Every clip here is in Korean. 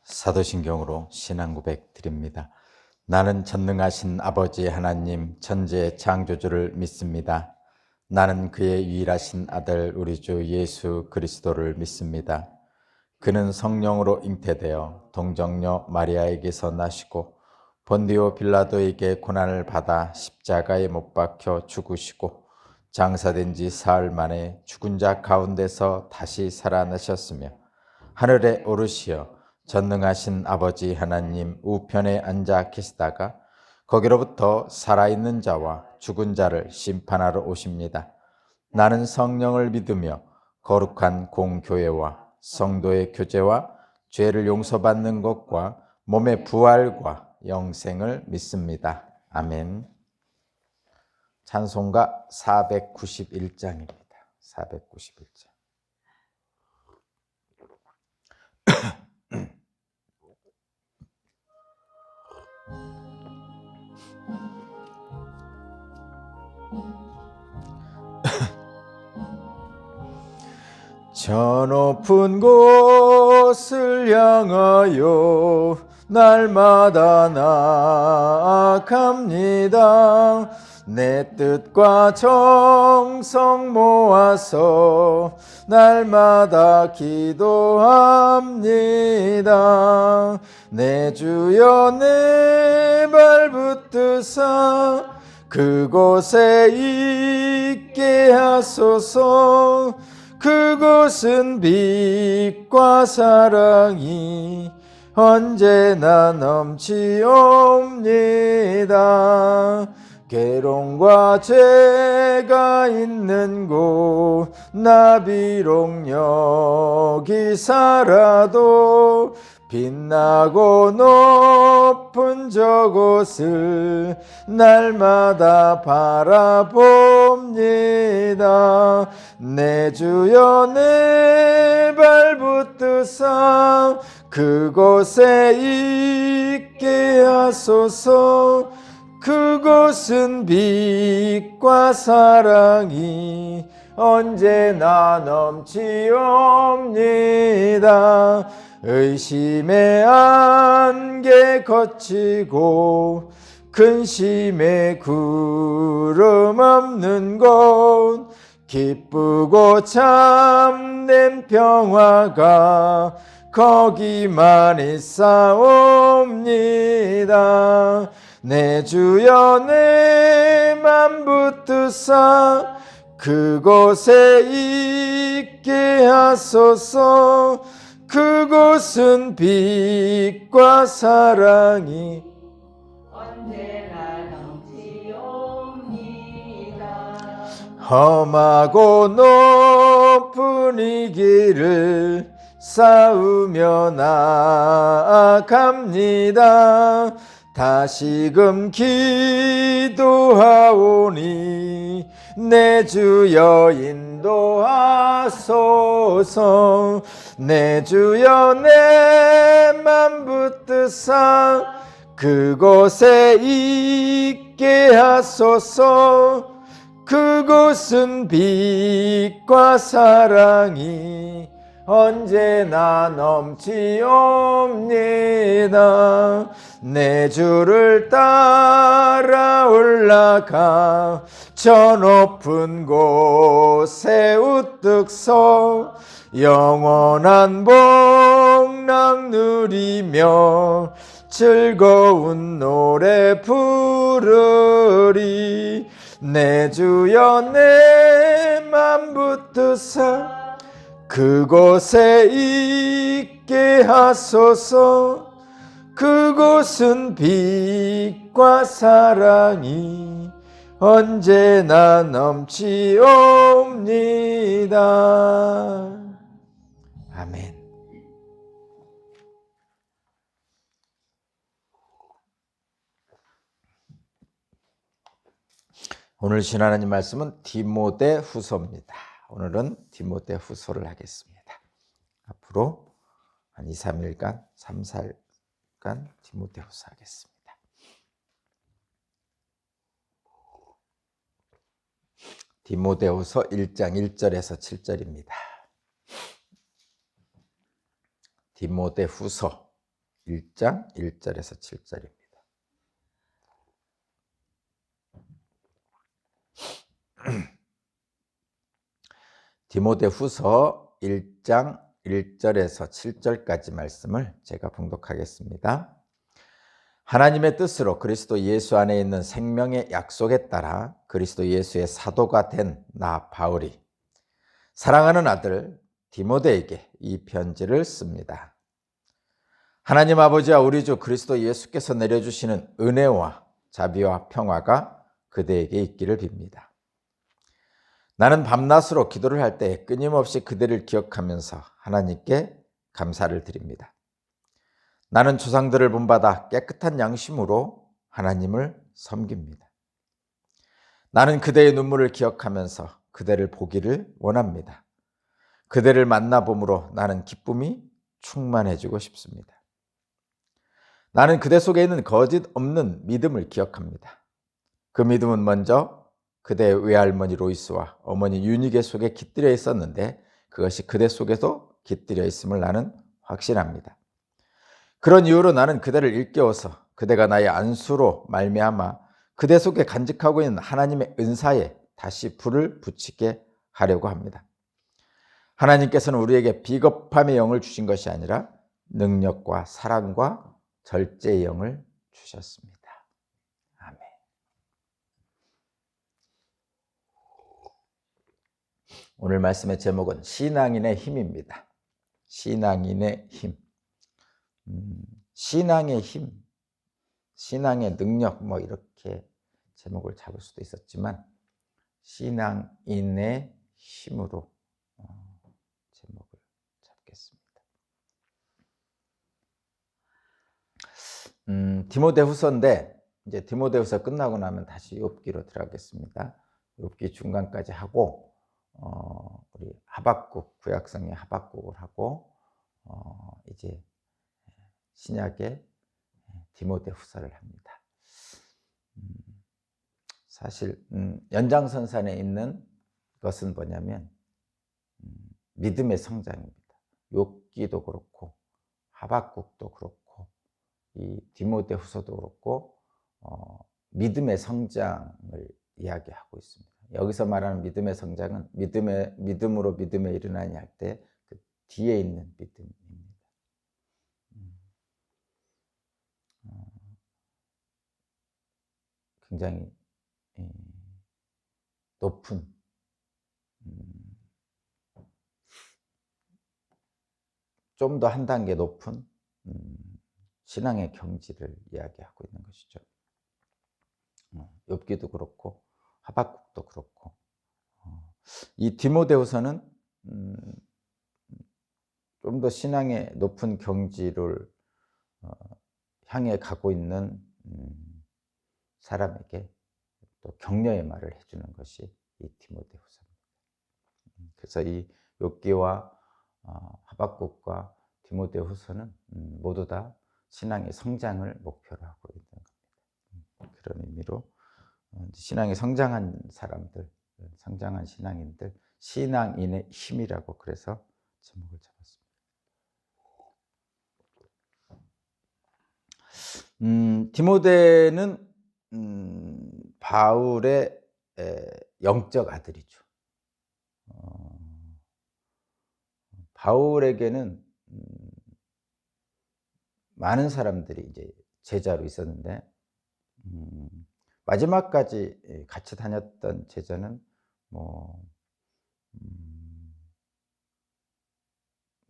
사도신경으로 신앙 고백 드립니다. 나는 전능하신 아버지 하나님 천지의 창조주를 믿습니다. 나는 그의 유일하신 아들 우리 주 예수 그리스도를 믿습니다. 그는 성령으로 잉태되어 동정녀 마리아에게서 나시고 본디오 빌라도에게 고난을 받아 십자가에 못 박혀 죽으시고 장사된 지 사흘 만에 죽은 자 가운데서 다시 살아나셨으며 하늘에 오르시어 전능하신 아버지 하나님 우편에 앉아 계시다가 거기로부터 살아있는 자와 죽은 자를 심판하러 오십니다. 나는 성령을 믿으며 거룩한 공교회와 성도의 교제와 죄를 용서받는 것과 몸의 부활과 영생을 믿습니다. 아멘. 찬송가 491장입니다. 491장. 저 높은 곳을 향하여 날마다 나아갑니다. 내 뜻과 정성 모아서 날마다 기도합니다. 내 주여 내 발 붙드사 그곳에 있게 하소서. 그곳은 빛과 사랑이 언제나 넘치옵니다. 괴로움과 죄가 있는 곳 나 비록 여기 살아도 빛나고 높은 저곳을 날마다 바라봅니다. 내 주여 내 발 붙드사 그곳에 있게 하소서. 그곳은 빛과 사랑이 언제나 넘치옵니다. 의심의 안개 거치고 근심의 구름 없는 곳 기쁘고 참된 평화가 거기만 있사옵니다. 내 주여 내 맘 붙드사 그곳에 있게 하소서. 그곳은 빛과 사랑이 언제나 넘치옵니다. 험하고 높은 이 길을 쌓으며 나아갑니다. 다시금 기도하오니 내 주여 인도하소서. 내 주여 내 맘 붙드사 그곳에 있게 하소서. 그곳은 빛과 사랑이 언제나 넘치옵니다. 내 주를 따라 올라가 저 높은 곳에 우뚝 서 영원한 복락 누리며 즐거운 노래 부르리. 내 주여 내 맘 붙드사 그곳에 있게 하소서. 그곳은 빛과 사랑이 언제나 넘치옵니다. 아멘. 오늘 신하나님 말씀은 디모데후서입니다. 오늘은 디모데후서를 하겠습니다. 앞으로 한 2, 3일간, 3, 4일간 디모데후서 하겠습니다. 디모데후서 1장 1절에서 7절입니다. 디모데후서 1장 1절에서 7절입니다. 디모데후서 1장 1절에서 7절까지 말씀을 제가 봉독하겠습니다. 하나님의 뜻으로 그리스도 예수 안에 있는 생명의 약속에 따라 그리스도 예수의 사도가 된 나 바울이 사랑하는 아들 디모데에게 이 편지를 씁니다. 하나님 아버지와 우리 주 그리스도 예수께서 내려주시는 은혜와 자비와 평화가 그대에게 있기를 빕니다. 나는 밤낮으로 기도를 할 때 끊임없이 그대를 기억하면서 하나님께 감사를 드립니다. 나는 조상들을 본받아 깨끗한 양심으로 하나님을 섬깁니다. 나는 그대의 눈물을 기억하면서 그대를 보기를 원합니다. 그대를 만나봄으로 나는 기쁨이 충만해지고 싶습니다. 나는 그대 속에 있는 거짓 없는 믿음을 기억합니다. 그 믿음은 먼저 그대의 외할머니 로이스와 어머니 유니게 속에 깃들여 있었는데 그것이 그대 속에도 깃들여 있음을 나는 확신합니다. 그런 이유로 나는 그대를 일깨워서 그대가 나의 안수로 말미암아 그대 속에 간직하고 있는 하나님의 은사에 다시 불을 붙이게 하려고 합니다. 하나님께서는 우리에게 비겁함의 영을 주신 것이 아니라 능력과 사랑과 절제의 영을 주셨습니다. 아멘. 오늘 말씀의 제목은 신앙인의 힘입니다. 신앙인의 힘. 신앙의 힘, 신앙의 능력 뭐 이렇게 제목을 잡을 수도 있었지만 신앙인의 힘으로 제목을 잡겠습니다. 디모데후서인데 이제 디모데후서 끝나고 나면 다시 욥기로 들어가겠습니다. 욥기 중간까지 하고 우리 하박국 구약성의 하박국을 하고 이제 신약의 디모데후서를 합니다. 사실 연장선상에 있는 것은 뭐냐면 믿음의 성장입니다. 욥기도 그렇고 하박국도 그렇고 이 디모데후서도 그렇고 믿음의 성장을 이야기하고 있습니다. 여기서 말하는 믿음의 성장은 믿음으로 믿음에 이르나니 할 때 그 뒤에 있는 믿음입니다. 굉장히 높은 좀 더 한 단계 높은 신앙의 경지를 이야기하고 있는 것이죠. 욥기도 그렇고 하박국도 그렇고 이 디모데후서는 좀 더 신앙의 높은 경지를 향해 가고 있는 사람에게 또 격려의 말을 해주는 것이 이 디모데후서입니다. 그래서 이 욥기와 하박국과 디모데후서는 모두 다 신앙의 성장을 목표로 하고 있는 겁니다. 그런 의미로 신앙이 성장한 사람들, 성장한 신앙인들, 신앙인의 힘이라고 그래서 제목을 잡았습니다. 디모데는 바울의 영적 아들이죠. 바울에게는 많은 사람들이 이제 제자로 있었는데 마지막까지 같이 다녔던 제자는 뭐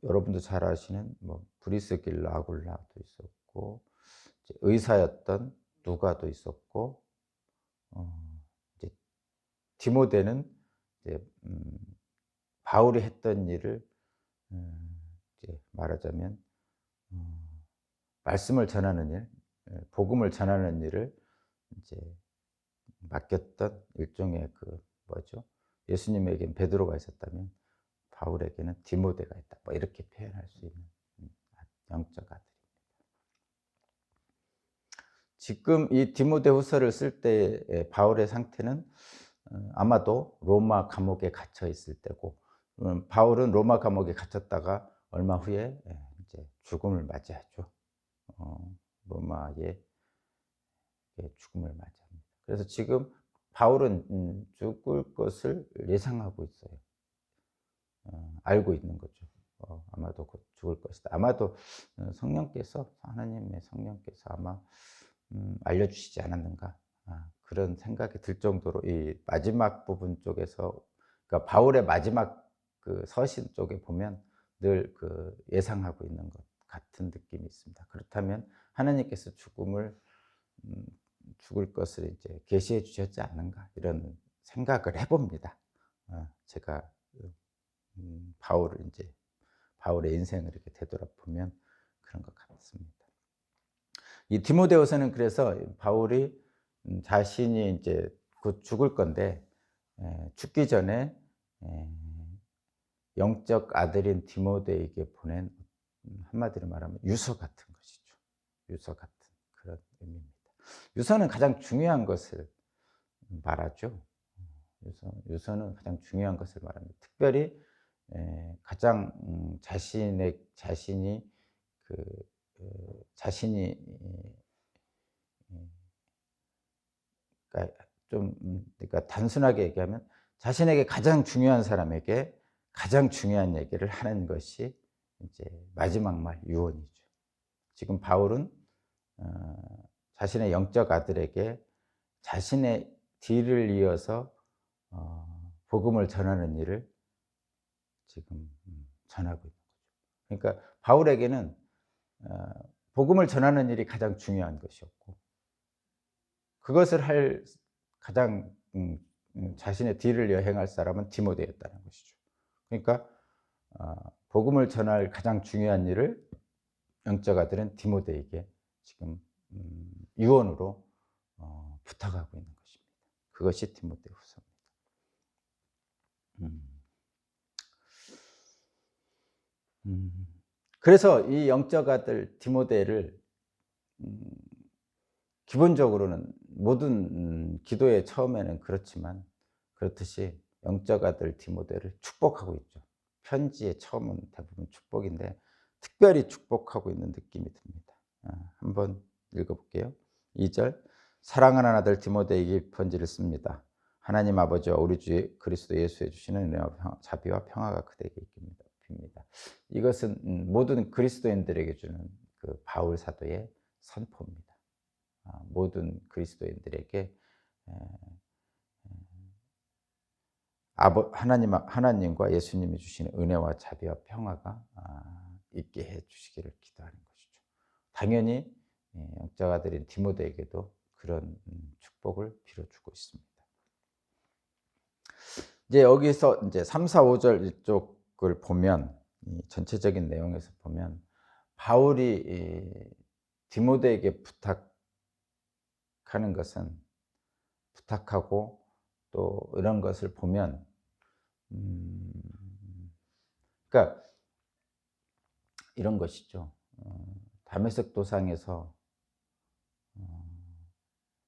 여러분도 잘 아시는 뭐 브리스길라 아굴라도 있었고 의사였던 누가도 있었고 이제 디모데는 이제 바울이 했던 일을 이제 말하자면 말씀을 전하는 일, 복음을 전하는 일을 이제 맡겼던 일종의 그 뭐죠? 예수님에겐 베드로가 있었다면 바울에게는 디모데가 있다. 뭐 이렇게 표현할 수 있는 영적 아들입니다. 지금 이 디모데후서를 쓸 때 바울의 상태는 아마도 로마 감옥에 갇혀 있을 때고, 바울은 로마 감옥에 갇혔다가 얼마 후에 이제 죽음을 맞이하죠. 로마의 죽음을 맞이합니다. 그래서 지금 바울은 죽을 것을 예상하고 있어요. 알고 있는 거죠. 아마도 곧 죽을 것이다. 아마도 성령께서, 하나님의 성령께서 아마 알려주시지 않았는가, 그런 생각이 들 정도로 이 마지막 부분 쪽에서, 그러니까 바울의 마지막 그 서신 쪽에 보면 늘 그 예상하고 있는 것 같은 느낌이 있습니다. 그렇다면 하나님께서 죽을 것을 이제 계시해 주셨지 않는가, 이런 생각을 해봅니다. 제가 바울의 인생을 이렇게 되돌아보면 그런 것 같습니다. 이 디모데후서는 그래서 바울이 자신이 이제 곧 죽을 건데, 죽기 전에 영적 아들인 디모데에게 보낸, 한마디로 말하면 유서 같은 것이죠. 유서 같은 그런 의미입니다. 유서는 가장 중요한 것을 말하죠. 유서는 가장 중요한 것을 말합니다. 특별히 가장 자신이 그 자신이 그러니까 단순하게 얘기하면 자신에게 가장 중요한 사람에게 가장 중요한 얘기를 하는 것이 이제 마지막 말 유언이죠. 지금 바울은 자신의 영적 아들에게 자신의 뒤를 이어서 복음을 전하는 일을 지금 전하고 있는 거죠. 그러니까 바울에게는 복음을 전하는 일이 가장 중요한 것이었고, 그것을 할 가장 자신의 뒤를 이어 행할 사람은 디모데였다는 것이죠. 그러니까 복음을 전할 가장 중요한 일을 영적 아들은 디모데에게 지금 유언으로 부탁하고 있는 것입니다. 그것이 디모데후서입니다. 그래서 이 영적 아들 디모데를 기본적으로는 모든 기도의 처음에는 그렇듯이 영적 아들 디모데를 축복하고 있죠. 편지의 처음은 대부분 축복인데 특별히 축복하고 있는 느낌이 듭니다. 한번 읽어볼게요. 2절, 사랑하는 아들 디모데에게 편지를 씁니다. 하나님 아버지와 우리 주 그리스도 예수에 주시는 은혜와 자비와 평화가 그대에게 있기를 빕니다. 이것은 모든 그리스도인들에게 주는 그 바울 사도의 선포입니다. 모든 그리스도인들에게 하나님과 예수님이 주시는 은혜와 자비와 평화가 있게 해 주시기를 기도하는 것이죠. 당연히 영적 아들인 디모데에게도 그런 축복을 빌어주고 있습니다. 이제 여기서 이제 3, 4, 5절 이쪽을 보면, 이 전체적인 내용에서 보면 바울이 디모데에게 부탁하는 것은, 부탁하고 또 이런 것을 보면 그러니까 이런 것이죠. 다메섹 도상에서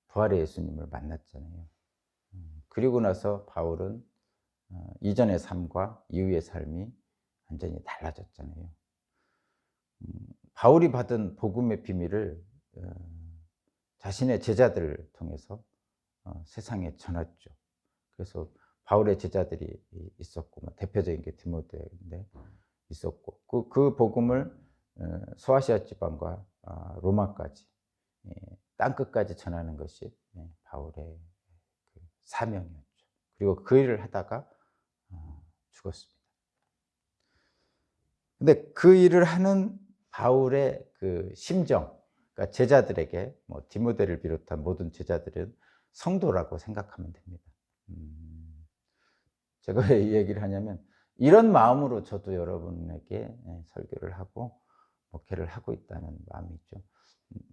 부활의 예수님을 만났잖아요. 그리고 나서 바울은 이전의 삶과 이후의 삶이 완전히 달라졌잖아요. 바울이 받은 복음의 비밀을 자신의 제자들을 통해서 세상에 전했죠. 그래서 바울의 제자들이 있었고, 대표적인 게 디모데인데 있었고, 그 복음을 소아시아 지방과 로마까지, 땅 끝까지 전하는 것이 바울의 그 사명이었죠. 그리고 그 일을 하다가 죽었습니다. 근데 그 일을 하는 바울의 그 심정, 그러니까 제자들에게, 디모데를 비롯한 모든 제자들은 성도라고 생각하면 됩니다. 제가 왜 이 얘기를 하냐면, 이런 마음으로 저도 여러분에게 설교를 하고 목회를 하고 있다는 마음이 있죠.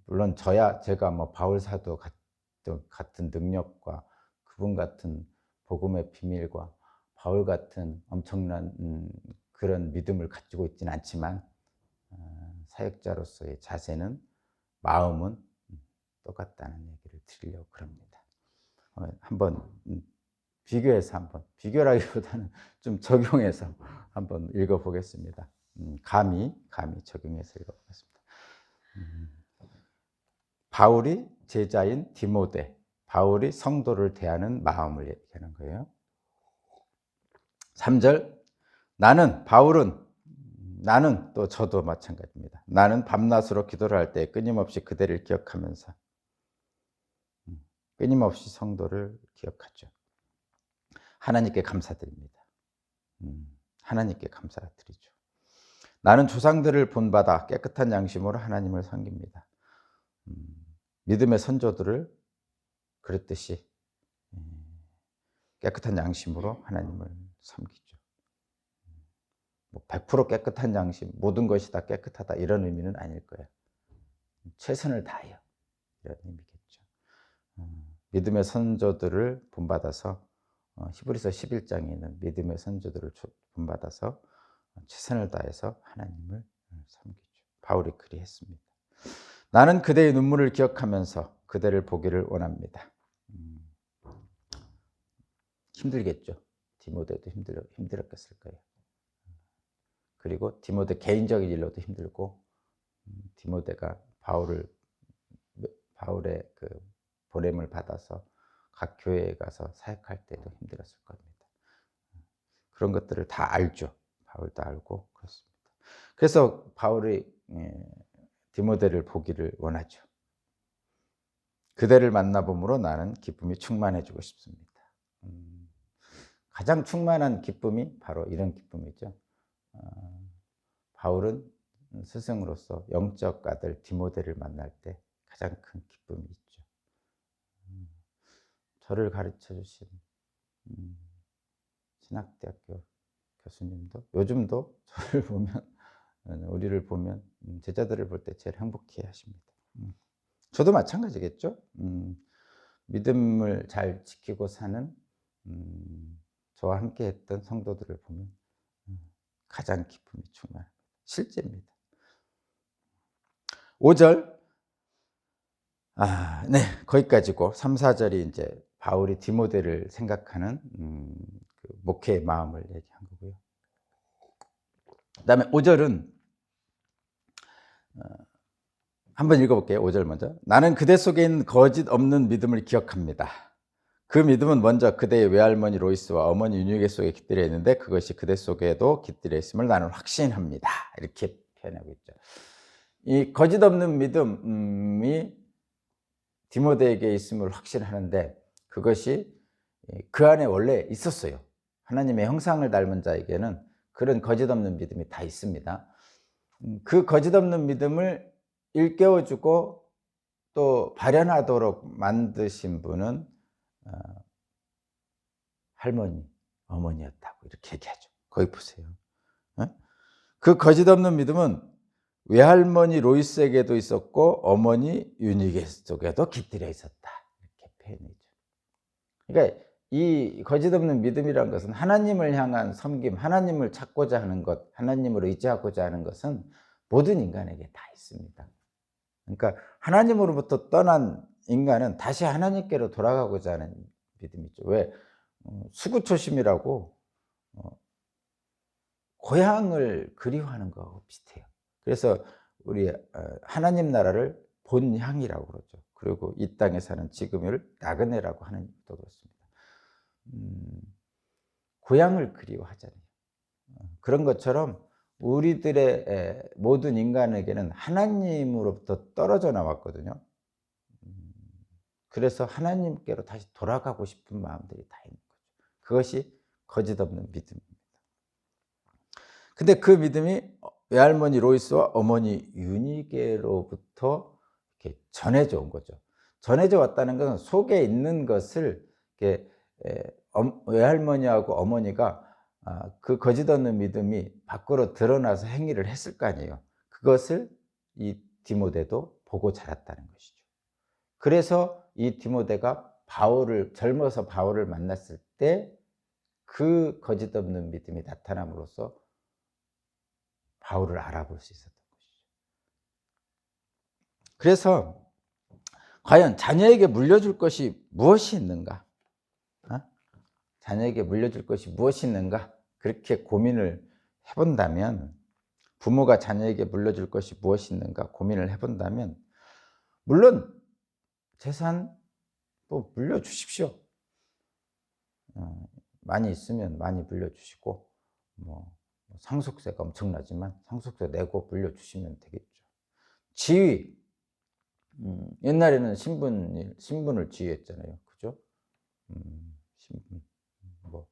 물론 제가 바울 사도 같은 능력과 그분 같은 복음의 비밀과 바울 같은 엄청난 그런 믿음을 가지고 있지는 않지만, 사역자로서의 자세는, 마음은 똑같다는 얘기를 드리려고 그럽니다. 한번 비교라기보다는 좀 적용해서 한번 읽어보겠습니다. 감히 적용해서 읽어보겠습니다. 바울이 제자인 디모데, 바울이 성도를 대하는 마음을 얘기하는 거예요. 3절, 나는 또 저도 마찬가지입니다. 나는 밤낮으로 기도를 할 때 끊임없이 그대를 기억하면서 끊임없이 성도를 기억하죠. 하나님께 감사드립니다. 하나님께 감사드리죠. 나는 조상들을 본받아 깨끗한 양심으로 하나님을 섬깁니다. 믿음의 선조들을 그랬듯이 깨끗한 양심으로 하나님을 섬기죠. 100% 깨끗한 양심, 모든 것이 다 깨끗하다 이런 의미는 아닐 거예요. 최선을 다해요. 이런 의미겠죠. 믿음의 선조들을 본받아서 히브리서 11장에 있는 믿음의 선조들을 본받아서 최선을 다해서 하나님을 섬기죠. 바울이 그리했습니다. 나는 그대의 눈물을 기억하면서 그대를 보기를 원합니다. 힘들겠죠. 디모데도 힘들었겠을 거예요. 그리고 디모데 개인적인 일로도 힘들고, 디모데가 바울의 그 보냄을 받아서 각 교회에 가서 사역할 때도 힘들었을 겁니다. 그런 것들을 다 알죠. 바울도 알고 그렇습니다. 그래서 바울이 디모데를 보기를 원하죠. 그대를 만나봄으로 나는 기쁨이 충만해지고 싶습니다. 가장 충만한 기쁨이 바로 이런 기쁨이죠. 바울은 스승으로서 영적 아들 디모데를 만날 때 가장 큰 기쁨이 있죠. 저를 가르쳐 주신 신학대학교 교수님도 요즘도 저를 보면, 우리를 보면, 제자들을 볼 때 제일 행복해 하십니다. 저도 마찬가지겠죠. 믿음을 잘 지키고 사는 저와 함께 했던 성도들을 보면 가장 기쁨이 충만합니다. 실제입니다. 5절, 네, 거기까지고 3, 4절이 이제 바울이 디모데를 생각하는 그 목회의 마음을 얘기한 거고요. 그 다음에 5절은 한번 읽어볼게요. 5절 먼저. 나는 그대 속에 있는 거짓 없는 믿음을 기억합니다. 그 믿음은 먼저 그대의 외할머니 로이스와 어머니 유니게 속에 깃들여 있는데 그것이 그대 속에도 깃들여 있음을 나는 확신합니다. 이렇게 표현하고 있죠. 이 거짓 없는 믿음이 디모데에게 있음을 확신하는데 그것이 그 안에 원래 있었어요. 하나님의 형상을 닮은 자에게는 그런 거짓 없는 믿음이 다 있습니다. 그 거짓 없는 믿음을 일깨워주고 또 발현하도록 만드신 분은 할머니, 어머니였다고 이렇게 얘기하죠. 거기 보세요. 그 거짓 없는 믿음은 외할머니 로이스에게도 있었고 어머니 유니게 속에도 깃들여 있었다. 이렇게 표현이죠. 그러니까 이 거짓 없는 믿음이라는 것은 하나님을 향한 섬김, 하나님을 찾고자 하는 것, 하나님을 의지하고자 하는 것은 모든 인간에게 다 있습니다. 그러니까 하나님으로부터 떠난 인간은 다시 하나님께로 돌아가고자 하는 믿음이죠. 왜? 수구초심이라고 고향을 그리워하는 거하고 비슷해요. 그래서 우리 하나님 나라를 본향이라고 그러죠. 그리고 이 땅에 사는 지금을 나그네라고 하는 것도 그렇습니다. 고향을 그리워하잖아요. 그런 것처럼 우리들의 모든 인간에게는 하나님으로부터 떨어져 나왔거든요. 그래서 하나님께로 다시 돌아가고 싶은 마음들이 다 있는 거죠. 그것이 거짓 없는 믿음입니다. 근데 그 믿음이 외할머니 로이스와 어머니 유니게로부터 이렇게 전해져 온 거죠. 전해져 왔다는 것은 속에 있는 것을 이렇게 외할머니하고 어머니가 그 거짓 없는 믿음이 밖으로 드러나서 행위를 했을 거 아니에요. 그것을 이 디모데도 보고 자랐다는 것이죠. 그래서 이 디모데가 젊어서 바울을 만났을 때 그 거짓 없는 믿음이 나타남으로써 바울을 알아볼 수 있었던 것이죠. 그래서 과연 자녀에게 물려줄 것이 무엇이 있는가? 자녀에게 물려줄 것이 무엇이 있는가? 그렇게 고민을 해본다면, 부모가 자녀에게 물려줄 것이 무엇이 있는가 고민을 해본다면, 물론 재산 뭐 물려주십시오. 많이 있으면 많이 물려주시고, 뭐 상속세가 엄청나지만 상속세 내고 물려주시면 되겠죠. 지위, 옛날에는 신분을 지위했잖아요. 그죠? 신분. 뭐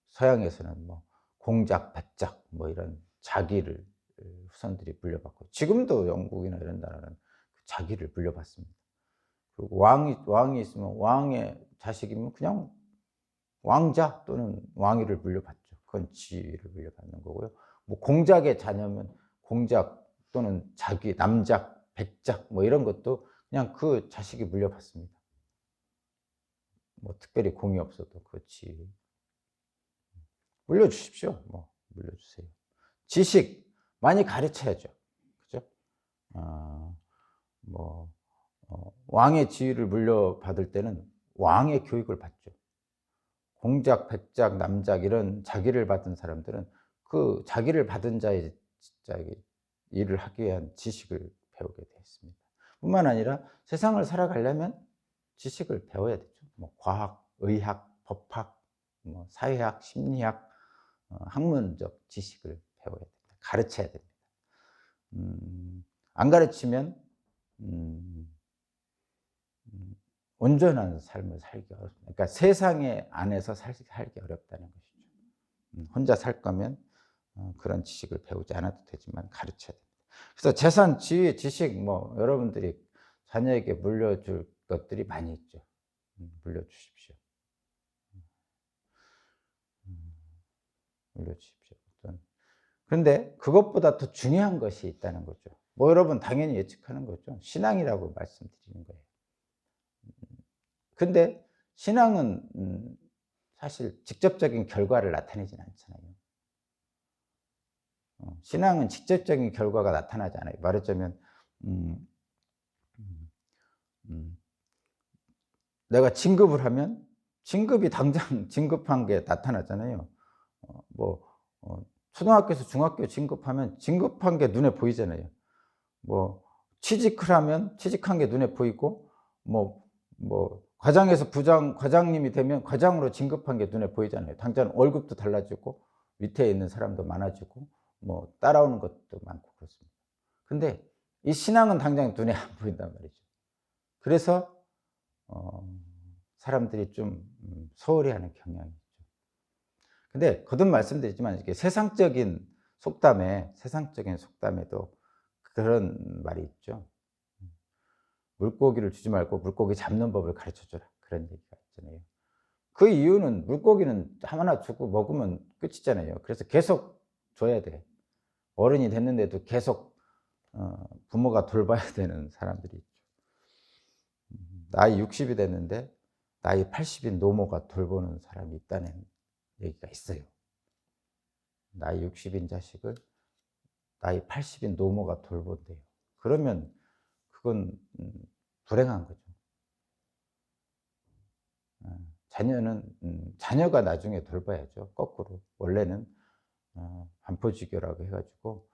서양에서는 뭐 공작, 백작 뭐 이런 자기를 후손들이 물려받고, 지금도 영국이나 이런 나라는 그 자기를 물려받습니다. 그리고 왕이 있으면 왕의 자식이면 그냥 왕자 또는 왕위를 물려받죠. 그건 지위를 물려받는 거고요. 뭐 공작의 자녀면 공작 또는 자기 남작, 백작 뭐 이런 것도 그냥 그 자식이 물려받습니다. 뭐 특별히 공이 없어도 그 지위 물려주십시오. 뭐 물려주세요. 지식 많이 가르쳐야죠. 그죠? 뭐 왕의 지위를 물려받을 때는 왕의 교육을 받죠. 공작, 백작, 남작 이런 자기를 받은 사람들은 그 자기를 받은 자의 진짜 일을 하기 위한 지식을 배우게 되어 있습니다. 뿐만 아니라 세상을 살아가려면 지식을 배워야 되죠. 뭐 과학, 의학, 법학, 뭐 사회학, 심리학, 학문적 지식을 배워야 됩니다. 가르쳐야 됩니다. 안 가르치면 온전한 삶을 살기 어렵습니다. 그러니까 세상의 안에서 살기 어렵다는 것이죠. 혼자 살 거면 그런 지식을 배우지 않아도 되지만 가르쳐야 됩니다. 그래서 재산, 지위, 지식 뭐 여러분들이 자녀에게 물려줄 것들이 많이 있죠. 물려주십시오. 물려주십시오. 그런데 그것보다 더 중요한 것이 있다는 거죠. 뭐 여러분 당연히 예측하는 거죠. 신앙이라고 말씀드리는 거예요. 근데 신앙은 사실 직접적인 결과를 나타내진 않잖아요. 신앙은 직접적인 결과가 나타나지 않아요. 말하자면 내가 진급을 하면 진급이 당장 진급한 게 나타나잖아요. 초등학교에서 중학교 진급하면 진급한 게 눈에 보이잖아요. 뭐 취직을 하면 취직한 게 눈에 보이고, 뭐 과장에서 과장님이 되면 과장으로 진급한 게 눈에 보이잖아요. 당장 월급도 달라지고 밑에 있는 사람도 많아지고 뭐 따라오는 것도 많고 그렇습니다. 근데 이 신앙은 당장 눈에 안 보인단 말이죠. 그래서 사람들이 좀 소홀히 하는 경향이 있죠. 근데 거듭 말씀드리지만 이게 세상적인 속담에도 그런 말이 있죠. 물고기를 주지 말고 물고기 잡는 법을 가르쳐줘라, 그런 얘기가 있잖아요. 그 이유는 물고기는 하나 주고 먹으면 끝이잖아요. 그래서 계속 줘야 돼. 어른이 됐는데도 계속 부모가 돌봐야 되는 사람들이 있죠. 나이 60이 됐는데 나이 80인 노모가 돌보는 사람이 있다는 얘기가 있어요. 나이 60인 자식을 나이 80인 노모가 돌본대요. 그러면 그건 불행한 거죠. 자녀가 나중에 돌봐야죠. 거꾸로. 원래는 반포지교라고 해가지고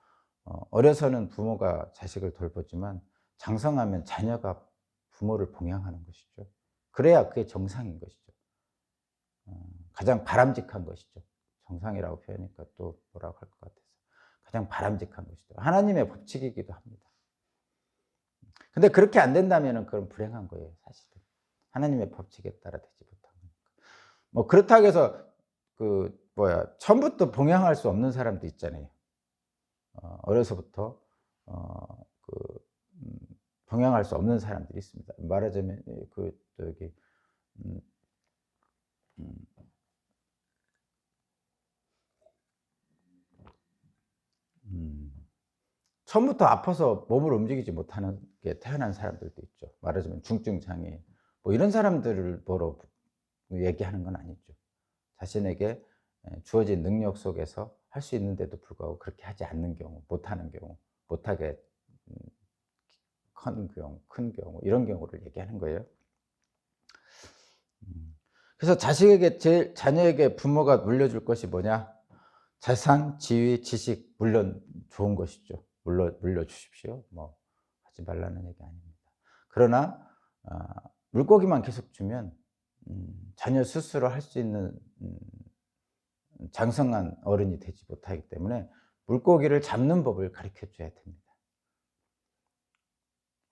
어려서는 부모가 자식을 돌보지만 장성하면 자녀가 부모를 봉양하는 것이죠. 그래야 그게 정상인 것이죠. 가장 바람직한 것이죠. 정상이라고 표현하니까 또 뭐라고 할 것 같아서 가장 바람직한 것이죠. 하나님의 법칙이기도 합니다. 근데 그렇게 안 된다면 그건 불행한 거예요, 사실은. 하나님의 법칙에 따라 되지 못한 거니까. 뭐 그렇다고 해서 처음부터 봉양할 수 없는 사람도 있잖아요. 어려서부터 봉양할 수 없는 사람들이 있습니다. 말하자면 처음부터 아파서 몸을 움직이지 못하는 게 태어난 사람들도 있죠. 말하자면 중증 장애 뭐 이런 사람들을 보러 얘기하는 건 아니죠. 자신에게 주어진 능력 속에서 할 수 있는데도 불구하고 그렇게 하지 않는 경우, 못하는 경우, 못하게 큰 경우 이런 경우를 얘기하는 거예요. 그래서 자녀에게 부모가 물려줄 것이 뭐냐? 재산, 지위, 지식, 물론 좋은 것이죠. 물려주십시오. 뭐 하지 말라는 얘기 아닙니다. 그러나 물고기만 계속 주면 자녀 스스로 할 수 있는 장성한 어른이 되지 못하기 때문에 물고기를 잡는 법을 가르쳐 줘야 됩니다.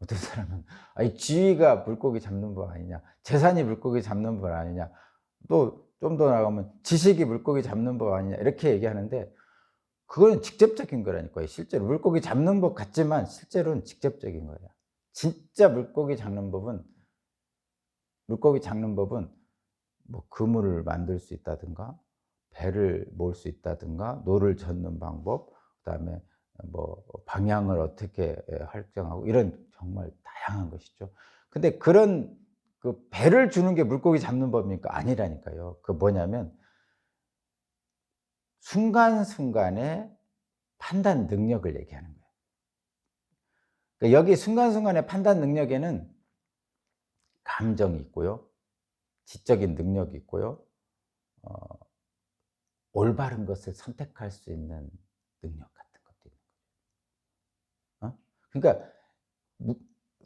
어떤 사람은 이 지위가 물고기 잡는 법 아니냐, 재산이 물고기 잡는 법 아니냐, 또 좀 더 나가면 지식이 물고기 잡는 법 아니냐, 이렇게 얘기하는데 그거는 직접적인 거라니까요. 실제로 물고기 잡는 법 같지만 실제로는 직접적인 거예요. 진짜 물고기 잡는 법은 뭐 그물을 만들 수 있다든가, 배를 몰 수 있다든가, 노를 젓는 방법, 그다음에 뭐 방향을 어떻게 설정하고, 이런 정말 다양한 것이죠. 근데 그런 그 배를 주는 게 물고기 잡는 법입니까? 아니라니까요. 그 뭐냐면 순간순간의 판단 능력을 얘기하는 거예요. 그러니까 여기 순간순간의 판단 능력에는 감정이 있고요, 지적인 능력이 있고요, 올바른 것을 선택할 수 있는 능력 같은 것도 있는 거죠. 그러니까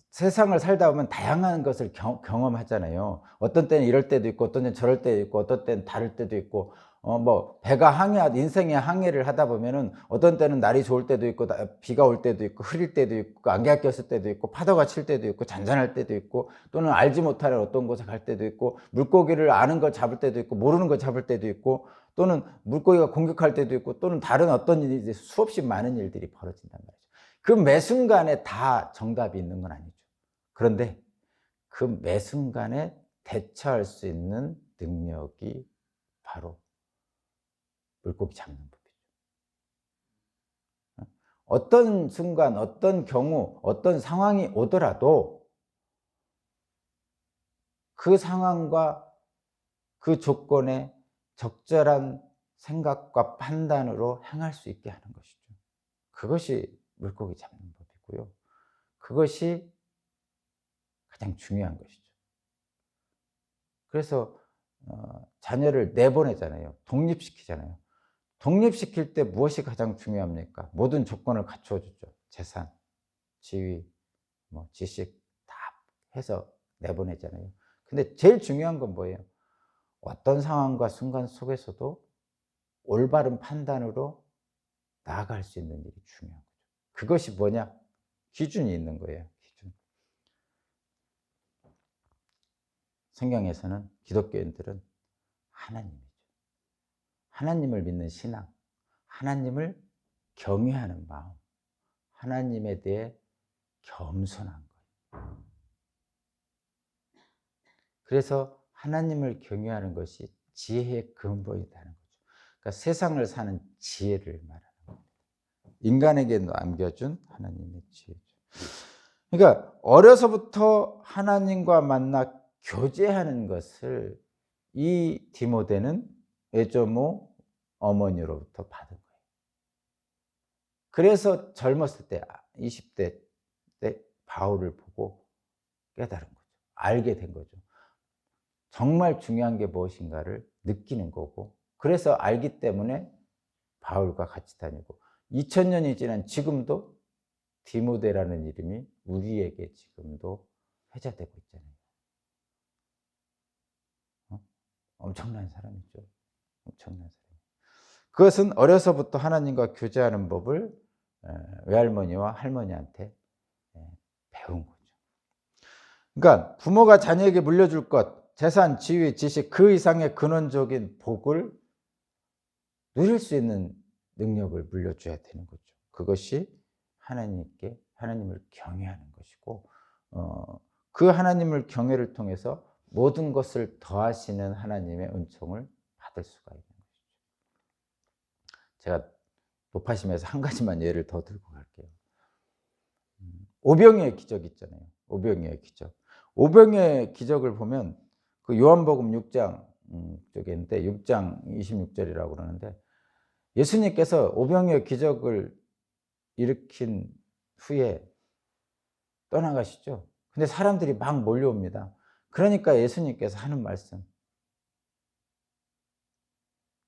세상을 살다 보면 다양한 것을 경험하잖아요. 어떤 때는 이럴 때도 있고, 어떤 때는 저럴 때도 있고, 어떤 때는 다를 때도 있고, 뭐 배가 인생의 항해를 하다 보면은 어떤 때는 날이 좋을 때도 있고, 비가 올 때도 있고, 흐릴 때도 있고, 안개가 꼈을 때도 있고, 파도가 칠 때도 있고, 잔잔할 때도 있고, 또는 알지 못하는 어떤 곳에 갈 때도 있고, 물고기를 아는 걸 잡을 때도 있고, 모르는 걸 잡을 때도 있고, 또는 물고기가 공격할 때도 있고, 또는 다른 어떤 일이, 수없이 많은 일들이 벌어진단 말이죠. 그 매 순간에 다 정답이 있는 건 아니죠. 그런데 그 매 순간에 대처할 수 있는 능력이 바로 물고기 잡는 법이죠. 어떤 순간, 어떤 경우, 어떤 상황이 오더라도 그 상황과 그 조건에 적절한 생각과 판단으로 행할 수 있게 하는 것이죠. 그것이 물고기 잡는 법이고요. 그것이 가장 중요한 것이죠. 그래서 자녀를 내보내잖아요. 독립시키잖아요. 독립시킬 때 무엇이 가장 중요합니까? 모든 조건을 갖춰주죠. 재산, 지위, 뭐 지식 다 해서 내보내잖아요. 근데 제일 중요한 건 뭐예요? 어떤 상황과 순간 속에서도 올바른 판단으로 나아갈 수 있는 일이 중요한 거죠. 그것이 뭐냐? 기준이 있는 거예요. 기준. 성경에서는 기독교인들은 하나님이죠. 하나님을 믿는 신앙, 하나님을 경외하는 마음, 하나님에 대해 겸손한 거예요. 그래서 하나님을 경외하는 것이 지혜의 근본이라는 거죠. 그러니까 세상을 사는 지혜를 말하는 겁니다. 인간에게 남겨준 하나님의 지혜죠. 그러니까 어려서부터 하나님과 만나 교제하는 것을 이 디모데는 에조모 어머니로부터 받은 거예요. 그래서 젊었을 때 20대 때 바울을 보고 깨달은 거죠. 알게 된 거죠. 정말 중요한 게 무엇인가를 느끼는 거고, 그래서 알기 때문에 바울과 같이 다니고 2000년이 지난 지금도 디모데라는 이름이 우리에게 지금도 회자되고 있잖아요. 엄청난 사람이죠. 엄청난 사람. 그것은 어려서부터 하나님과 교제하는 법을 외할머니와 할머니한테 배운 거죠. 그러니까 부모가 자녀에게 물려줄 것, 재산, 지위, 지식, 그 이상의 근원적인 복을 누릴 수 있는 능력을 물려줘야 되는 거죠. 그것이 하나님을 경외하는 것이고, 그 하나님을 경외를 통해서 모든 것을 더하시는 하나님의 은총을 받을 수가 있는 것이죠. 제가 높아심에서 한 가지만 예를 더 들고 갈게요. 오병이의 기적 있잖아요. 오병이의 기적. 오병이의 기적을 보면 그 요한복음 6장 쪽에 있는데 6장 26절이라고 그러는데, 예수님께서 오병이의 기적을 일으킨 후에 떠나가시죠. 근데 사람들이 막 몰려옵니다. 그러니까 예수님께서 하는 말씀,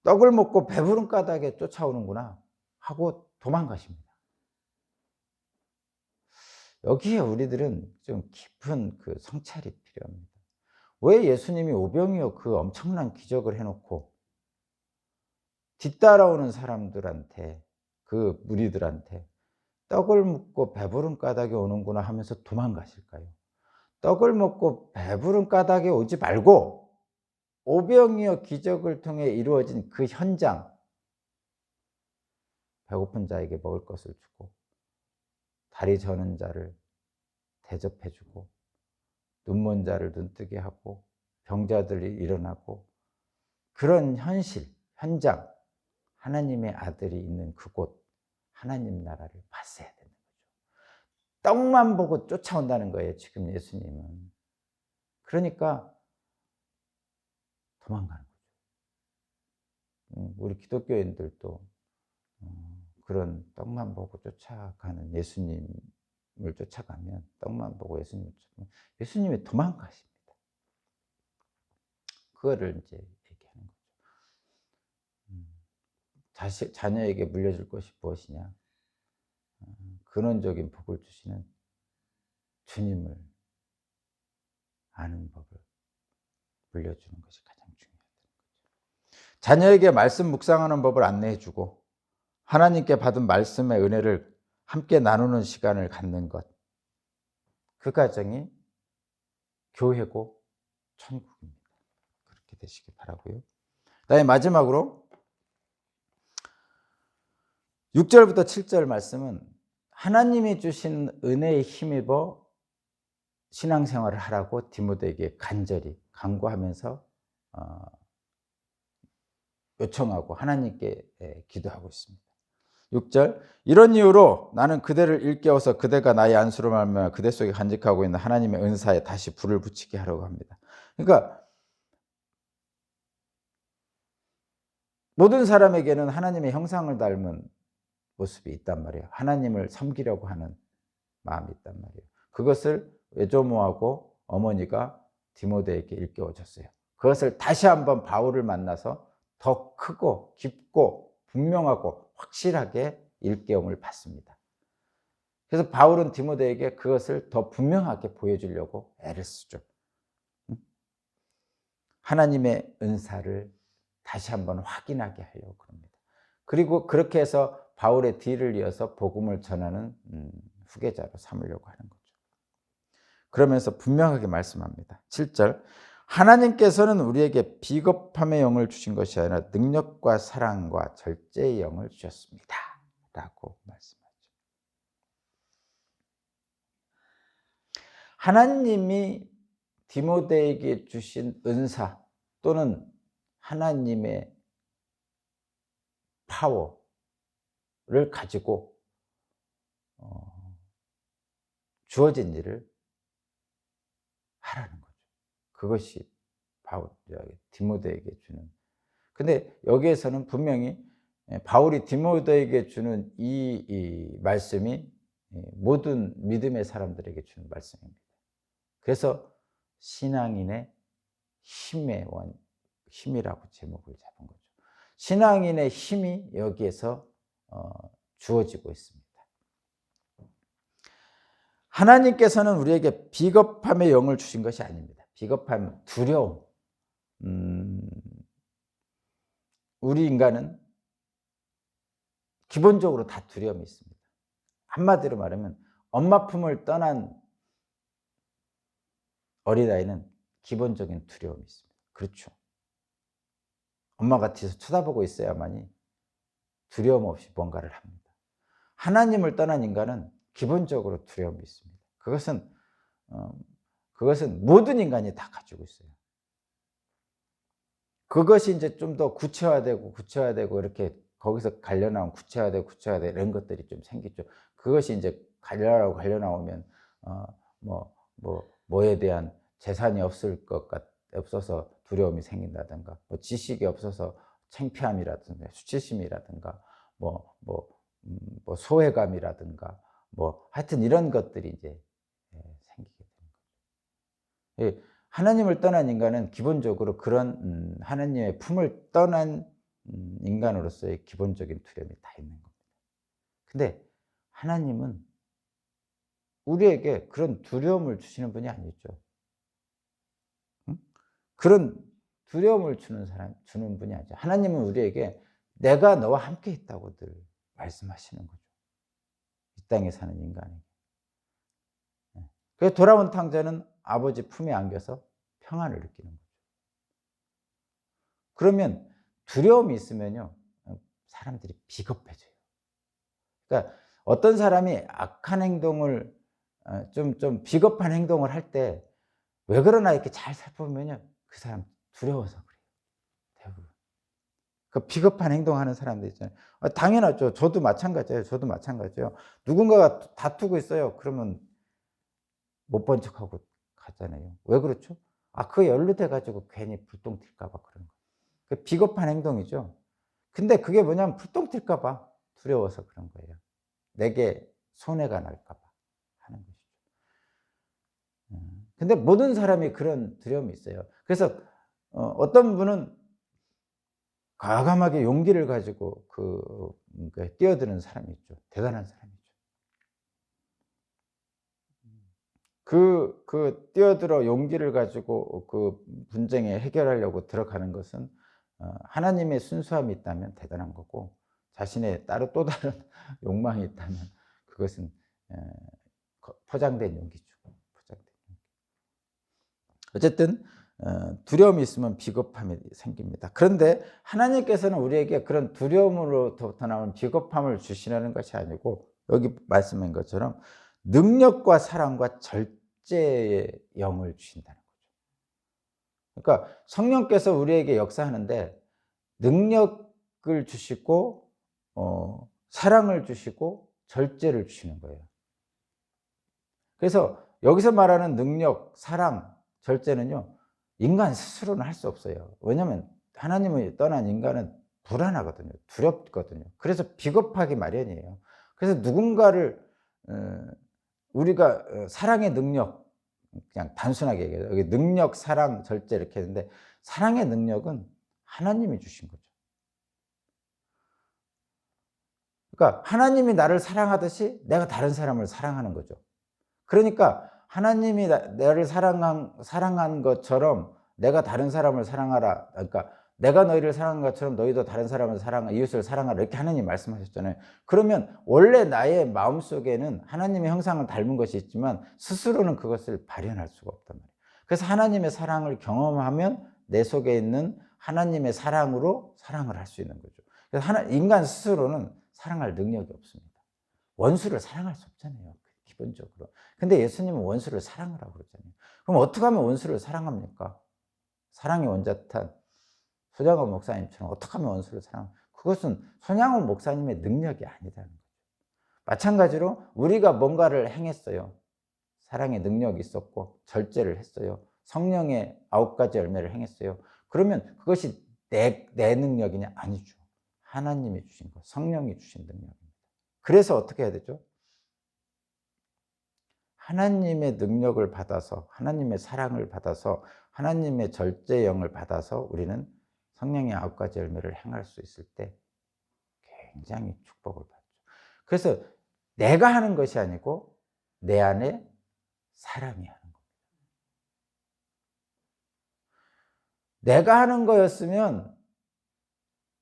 떡을 먹고 배부른 까닭에 쫓아오는구나 하고 도망가십니다. 여기에 우리들은 좀 깊은 그 성찰이 필요합니다. 왜 예수님이 오병이어 그 엄청난 기적을 해놓고 뒤따라오는 사람들한테, 그 무리들한테 떡을 먹고 배부른 까닭에 오는구나 하면서 도망가실까요? 떡을 먹고 배부른 까닭에 오지 말고 오병이어 기적을 통해 이루어진 그 현장, 배고픈 자에게 먹을 것을 주고 다리 저는 자를 대접해 주고 눈먼 자를 눈뜨게 하고 병자들이 일어나고, 그런 현실, 현장, 하나님의 아들이 있는 그곳, 하나님 나라를 봤어야 되는 거죠. 떡만 보고 쫓아온다는 거예요, 지금 예수님은. 그러니까 도망가는 거죠. 우리 기독교인들도 그런 떡만 보고 쫓아가는 예수님을 쫓아가면, 떡만 보고 예수님을 쫓아가면 예수님이 도망가십니다. 그거를 이제 얘기하는 거죠. 자녀에게 물려줄 것이 무엇이냐? 근원적인 복을 주시는 주님을 아는 법을 물려주는 것이 가장 중요하다는 거죠. 자녀에게 말씀 묵상하는 법을 안내해 주고 하나님께 받은 말씀의 은혜를 함께 나누는 시간을 갖는 것, 그 과정이 교회고 천국입니다. 그렇게 되시기 바라고요. 그다음에 마지막으로 6절부터 7절 말씀은 하나님이 주신 은혜에 힘입어 신앙생활을 하라고 디모데에게 간절히 간구하면서 요청하고 하나님께 기도하고 있습니다. 6절, 이런 이유로 나는 그대를 일깨워서 그대가 나의 안수로 말미암아 그대 속에 간직하고 있는 하나님의 은사에 다시 불을 붙이게 하려고 합니다. 그러니까 모든 사람에게는 하나님의 형상을 닮은 모습이 있단 말이에요. 하나님을 섬기려고 하는 마음이 있단 말이에요. 그것을 외조모하고 어머니가 디모데에게 일깨워줬어요. 그것을 다시 한번 바울을 만나서 더 크고 깊고 분명하고 확실하게 일깨움을 받습니다. 그래서 바울은 디모데에게 그것을 더 분명하게 보여주려고 애를 쓰죠. 하나님의 은사를 다시 한번 확인하게 하려고 합니다. 그리고 그렇게 해서 바울의 뒤를 이어서 복음을 전하는 후계자로 삼으려고 하는 거죠. 그러면서 분명하게 말씀합니다. 7절, 하나님께서는 우리에게 비겁함의 영을 주신 것이 아니라 능력과 사랑과 절제의 영을 주셨습니다 라고 말씀하죠. 하나님이 디모데에게 주신 은사 또는 하나님의 파워를 가지고 주어진 일을 하라는 거죠. 그것이 디모데에게 주는. 근데 여기에서는 분명히 바울이 디모데에게 주는 이 말씀이 모든 믿음의 사람들에게 주는 말씀입니다. 그래서 신앙인의 힘이라고 제목을 잡은 거죠. 신앙인의 힘이 여기에서 주어지고 있습니다. 하나님께서는 우리에게 비겁함의 영을 주신 것이 아닙니다. 비겁함, 두려움. 우리 인간은 기본적으로 다 두려움이 있습니다. 한마디로 말하면 엄마 품을 떠난 어린아이는 기본적인 두려움이 있습니다. 그렇죠. 엄마가 뒤에서 쳐다보고 있어야만이 두려움 없이 뭔가를 합니다. 하나님을 떠난 인간은 기본적으로 두려움이 있습니다. 그것은 모든 인간이 다 가지고 있어요. 그것이 이제 좀 더 구체화되고 이렇게 거기서 갈려나온 구체화되고 이런 것들이 좀 생기죠. 그것이 이제 갈려나오면 뭐에 대한 재산이 없어서 두려움이 생긴다든가, 뭐 지식이 없어서 창피함이라든가, 수치심이라든가, 소외감이라든가, 하여튼 이런 것들이 이제 생기게 되는 거죠. 하나님을 떠난 인간은 기본적으로 그런 하나님의 품을 떠난 인간으로서의 기본적인 두려움이 다 있는 겁니다. 근데 하나님은 우리에게 그런 두려움을 주시는 분이 아니죠. 그런 두려움을 주는 분이 아니죠. 하나님은 우리에게 내가 너와 함께 있다고 늘 말씀하시는 거죠. 이 땅에 사는 인간에게. 그래서 돌아온 탕자는 아버지 품에 안겨서 평안을 느끼는 거죠. 그러면 두려움이 있으면요, 사람들이 비겁해져요. 그러니까 어떤 사람이 악한 행동을 좀 비겁한 행동을 할 때 왜 그러나 이렇게 잘 살펴보면요, 그 사람 두려워서 그래요. 대부분. 그 비겁한 행동하는 사람들 있잖아요. 당연하죠. 저도 마찬가지예요. 저도 마찬가지예요. 누군가가 다투고 있어요. 그러면 못 본 척하고 가잖아요. 왜 그렇죠? 그거 연루돼 가지고 괜히 불똥 튈까 봐 그런 거예요. 그 비겁한 행동이죠. 근데 그게 뭐냐면 불똥 튈까 봐 두려워서 그런 거예요. 내게 손해가 날까 봐 하는 것이죠. 근데 모든 사람이 그런 두려움이 있어요. 그래서 어떤 분은 과감하게 용기를 가지고 뛰어드는 사람이 있죠. 대단한 사람이죠. 뛰어들어 용기를 가지고 그 분쟁에 해결하려고 들어가는 것은 하나님의 순수함이 있다면 대단한 거고, 자신의 또 다른 욕망이 있다면 그것은 포장된 용기죠. 포장된 용기. 어쨌든 두려움이 있으면 비겁함이 생깁니다. 그런데 하나님께서는 우리에게 그런 두려움으로부터 나오는 비겁함을 주시려는 것이 아니고, 여기 말씀한 것처럼 능력과 사랑과 절제의 영을 주신다는 거죠. 그러니까 성령께서 우리에게 역사하는데 능력을 주시고 사랑을 주시고 절제를 주시는 거예요. 그래서 여기서 말하는 능력, 사랑, 절제는요, 인간 스스로는 할 수 없어요. 왜냐하면 하나님을 떠난 인간은 불안하거든요. 두렵거든요. 그래서 비겁하기 마련이에요. 그래서 누군가를 우리가 사랑의 능력, 그냥 단순하게 얘기해요. 여기 능력, 사랑, 절제 이렇게 했는데, 사랑의 능력은 하나님이 주신 거죠. 그러니까 하나님이 나를 사랑하듯이 내가 다른 사람을 사랑하는 거죠. 그러니까 하나님이 나를 사랑한 것처럼 내가 다른 사람을 사랑하라. 그러니까 내가 너희를 사랑한 것처럼 너희도 다른 사람을 이웃을 사랑하라. 이렇게 하나님이 말씀하셨잖아요. 그러면 원래 나의 마음속에는 하나님의 형상을 닮은 것이 있지만 스스로는 그것을 발현할 수가 없단 말이에요. 그래서 하나님의 사랑을 경험하면 내 속에 있는 하나님의 사랑으로 사랑을 할 수 있는 거죠. 그래서 인간 스스로는 사랑할 능력이 없습니다. 원수를 사랑할 수 없잖아요, 기본적으로. 근데 예수님은 원수를 사랑하라고 그러잖아요. 그럼 어떻게 하면 원수를 사랑합니까? 사랑의 원자탄 손양원 목사님처럼 어떻게 하면 원수를 그것은 손양원 목사님의 능력이 아니다는 거죠. 마찬가지로 우리가 뭔가를 행했어요. 사랑의 능력이 있었고 절제를 했어요. 성령의 9가지 열매를 행했어요. 그러면 그것이 내 능력이냐? 아니죠. 하나님이 주신 것, 성령이 주신 능력입니다. 그래서 어떻게 해야 되죠? 하나님의 능력을 받아서, 하나님의 사랑을 받아서, 하나님의 절제의 영을 받아서 우리는 성령의 9가지 열매를 행할 수 있을 때 굉장히 축복을 받죠. 그래서 내가 하는 것이 아니고 내 안에 사람이 하는 겁니다. 내가 하는 거였으면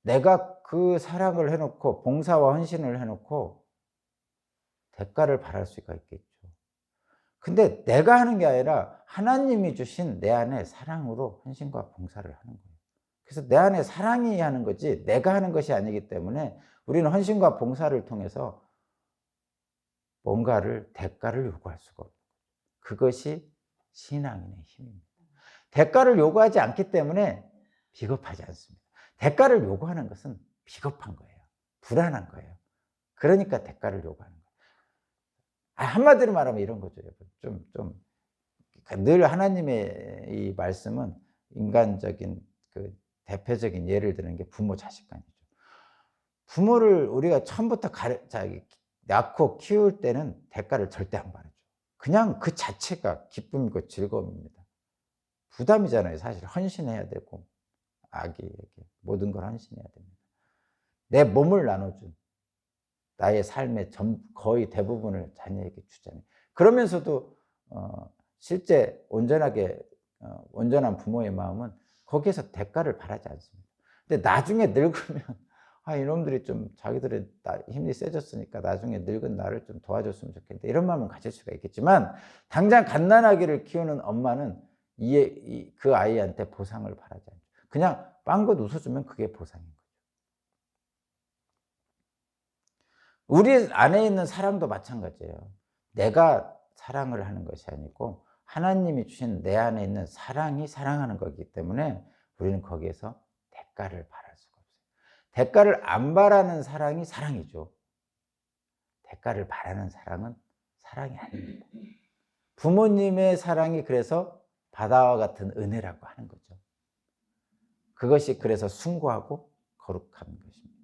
내가 그 사랑을 해놓고 봉사와 헌신을 해놓고 대가를 바랄 수가 있겠죠. 근데 내가 하는 게 아니라 하나님이 주신 내 안에 사랑으로 헌신과 봉사를 하는 거예요. 그래서 내 안에 사랑이 하는 거지 내가 하는 것이 아니기 때문에 우리는 헌신과 봉사를 통해서 뭔가를 대가를 요구할 수가 없는 거예요. 그것이 신앙인의 힘입니다. 대가를 요구하지 않기 때문에 비겁하지 않습니다. 대가를 요구하는 것은 비겁한 거예요. 불안한 거예요. 그러니까 대가를 요구하는 거예요. 한마디로 말하면 이런 거죠, 여러분. 늘 하나님의 이 말씀은 인간적인 대표적인 예를 드는 게 부모 자식 간이죠. 부모를 우리가 처음부터 낳고 키울 때는 대가를 절대 안 바라죠. 그냥 그 자체가 기쁨이고 즐거움입니다. 부담이잖아요. 사실 헌신해야 되고 아기에게 모든 걸 헌신해야 됩니다. 내 몸을 나눠준 나의 삶의 거의 대부분을 자녀에게 주잖아요. 그러면서도 실제 온전하게 온전한 부모의 마음은 거기에서 대가를 바라지 않습니다. 근데 나중에 늙으면 이놈들이 좀 자기들의 힘이 세졌으니까 나중에 늙은 나를 좀 도와줬으면 좋겠는데 이런 마음은 가질 수가 있겠지만 당장 갓난아기를 키우는 엄마는 그 아이한테 보상을 바라지 않죠. 그냥 빵긋 웃어주면 그게 보상인 거죠. 우리 안에 있는 사랑도 마찬가지예요. 내가 사랑을 하는 것이 아니고 하나님이 주신 내 안에 있는 사랑이 사랑하는 거기 때문에 우리는 거기에서 대가를 바랄 수가 없어요. 대가를 안 바라는 사랑이 사랑이죠. 대가를 바라는 사랑은 사랑이 아닙니다. 부모님의 사랑이 그래서 바다와 같은 은혜라고 하는 거죠. 그것이 그래서 숭고하고 거룩한 것입니다.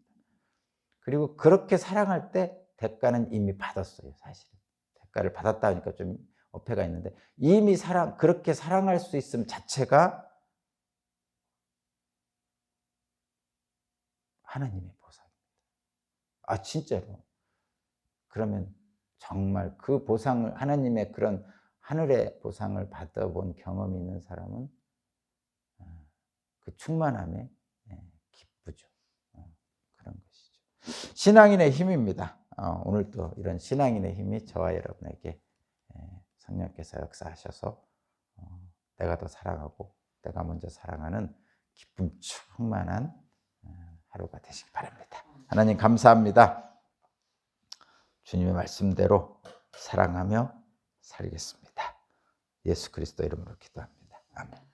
그리고 그렇게 사랑할 때 대가는 이미 받았어요, 사실은. 대가를 받았다 하니까 좀 어폐가 있는데 이미 그렇게 사랑할 수 있음 자체가 하나님의 보상입니다. 진짜로. 그러면 정말 그 보상을, 하나님의 그런 하늘의 보상을 받아본 경험이 있는 사람은 그 충만함에 기쁘죠. 그런 것이죠. 신앙인의 힘입니다. 오늘 또 이런 신앙인의 힘이 저와 여러분에게 성령께서 역사하셔서 내가 더 사랑하고 내가 먼저 사랑하는 기쁨 충만한 하루가 되시기 바랍니다. 하나님 감사합니다. 주님의 말씀대로 사랑하며 살겠습니다. 예수 그리스도 이름으로 기도합니다. 아멘.